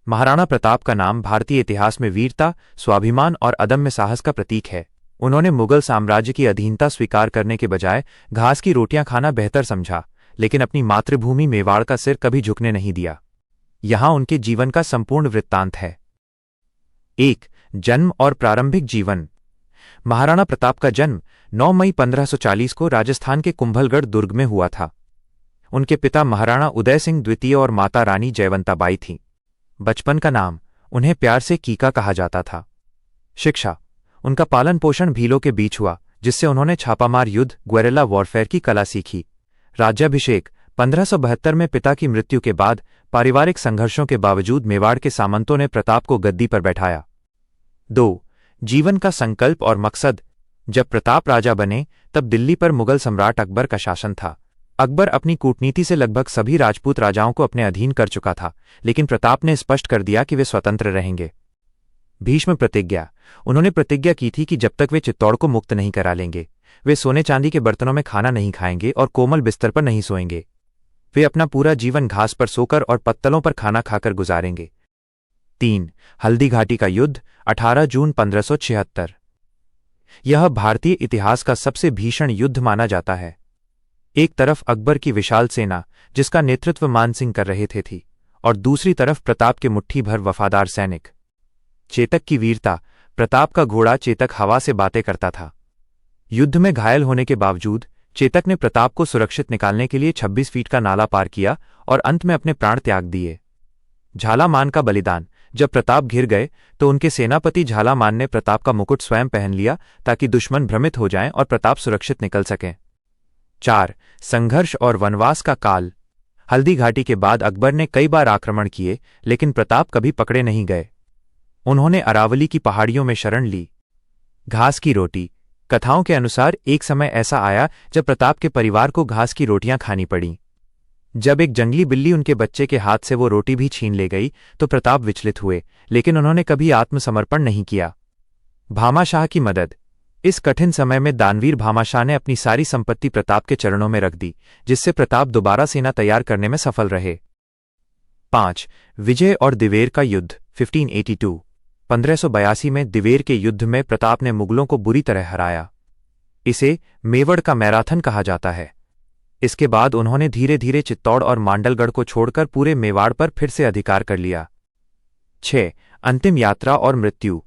महाराणा प्रताप का नाम भारतीय इतिहास में वीरता, स्वाभिमान और अदम्य साहस का प्रतीक है। उन्होंने मुगल साम्राज्य की अधीनता स्वीकार करने के बजाय घास की रोटियां खाना बेहतर समझा, लेकिन अपनी मातृभूमि मेवाड़ का सिर कभी झुकने नहीं दिया। यहां उनके जीवन का संपूर्ण वृत्तांत है। 1. जन्म और प्रारंभिक जीवन। महाराणा प्रताप का जन्म 9 मई 1540 को राजस्थान के कुंभलगढ़ दुर्ग में हुआ था। उनके पिता महाराणा उदय सिंह द्वितीय और माता रानी जयवंताबाई थीं। बचपन का नाम उन्हें प्यार से कीका कहा जाता था। शिक्षा। उनका पालन पोषण भीलों के बीच हुआ, जिससे उन्होंने छापामार युद्ध ग्वेरिल्ला वॉरफेयर की कला सीखी। राज्याभिषेक 1572 में पिता की मृत्यु के बाद पारिवारिक संघर्षों के बावजूद मेवाड़ के सामंतों ने प्रताप को गद्दी पर बैठाया। 2. जीवन का संकल्प और मकसद। जब प्रताप राजा बने तब दिल्ली पर मुगल सम्राट अकबर का शासन था। अकबर अपनी कूटनीति से लगभग सभी राजपूत राजाओं को अपने अधीन कर चुका था, लेकिन प्रताप ने स्पष्ट कर दिया कि वे स्वतंत्र रहेंगे। भीष्म प्रतिज्ञा। उन्होंने प्रतिज्ञा की थी कि जब तक वे चित्तौड़ को मुक्त नहीं करा लेंगे, वे सोने चांदी के बर्तनों में खाना नहीं खाएंगे और कोमल बिस्तर पर नहीं सोएंगे। वे अपना पूरा जीवन घास पर सोकर और पत्तलों पर खाना खाकर गुजारेंगे। 3. हल्दी घाटी का युद्ध 18 जून 1576। यह भारतीय इतिहास का सबसे भीषण युद्ध माना जाता है। एक तरफ अकबर की विशाल सेना, जिसका नेतृत्व मान सिंह कर रहे थे, थी, और दूसरी तरफ प्रताप के मुट्ठी भर वफादार सैनिक। चेतक की वीरता। प्रताप का घोड़ा चेतक हवा से बातें करता था। युद्ध में घायल होने के बावजूद चेतक ने प्रताप को सुरक्षित निकालने के लिए 26 फीट का नाला पार किया और अंत में अपने प्राण त्याग दिए। झालामान का बलिदान। जब प्रताप घिर गए तो उनके सेनापति झालामान ने प्रताप का मुकुट स्वयं पहन लिया ताकि दुश्मन भ्रमित हो जाएं और प्रताप सुरक्षित निकल सकें। 4. संघर्ष और वनवास का काल। हल्दी घाटी के बाद अकबर ने कई बार आक्रमण किए, लेकिन प्रताप कभी पकड़े नहीं गए। उन्होंने अरावली की पहाड़ियों में शरण ली। घास की रोटी। कथाओं के अनुसार एक समय ऐसा आया जब प्रताप के परिवार को घास की रोटियां खानी पड़ीं। जब एक जंगली बिल्ली उनके बच्चे के हाथ से वो रोटी भी छीन ले गई तो प्रताप विचलित हुए, लेकिन उन्होंने कभी आत्मसमर्पण नहीं किया। भामाशाह की मदद। इस कठिन समय में दानवीर भामाशाह ने अपनी सारी संपत्ति प्रताप के चरणों में रख दी, जिससे प्रताप दोबारा सेना तैयार करने में सफल रहे। 5. विजय और दिवेर का युद्ध 1582। 1582 में दिवेर के युद्ध में प्रताप ने मुगलों को बुरी तरह हराया। इसे मेवड़ का मैराथन कहा जाता है। इसके बाद उन्होंने धीरे धीरे चित्तौड़ और मांडलगढ़ को छोड़कर पूरे मेवाड़ पर फिर से अधिकार कर लिया। 6. अंतिम यात्रा और मृत्यु।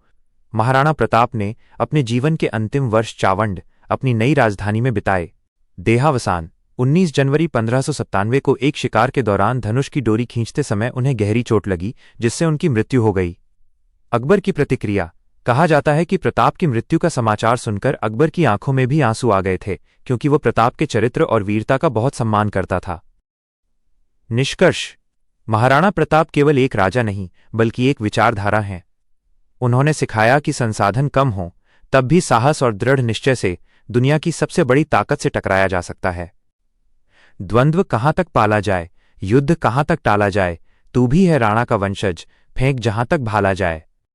महाराणा प्रताप ने अपने जीवन के अंतिम वर्ष चावंड, अपनी नई राजधानी में बिताए। देहावसान। 19 जनवरी 1597 को एक शिकार के दौरान धनुष की डोरी खींचते समय उन्हें गहरी चोट लगी, जिससे उनकी मृत्यु हो गई। अकबर की प्रतिक्रिया। कहा जाता है कि प्रताप की मृत्यु का समाचार सुनकर अकबर की आंखों में भी आंसू आ गए थे, क्योंकि वो प्रताप के चरित्र और वीरता का बहुत सम्मान करता था। निष्कर्ष। महाराणा प्रताप केवल एक राजा नहीं, बल्कि एक विचारधारा हैं। उन्होंने सिखाया कि संसाधन कम हों तब भी साहस और दृढ़ निश्चय से दुनिया की सबसे बड़ी ताकत से टकराया जा सकता है। द्वंद्व कहाँ तक पाला जाए, युद्ध कहाँ तक टाला जाए, तू भी है राणा का वंशज, फेंक जहां तक भाला जाए।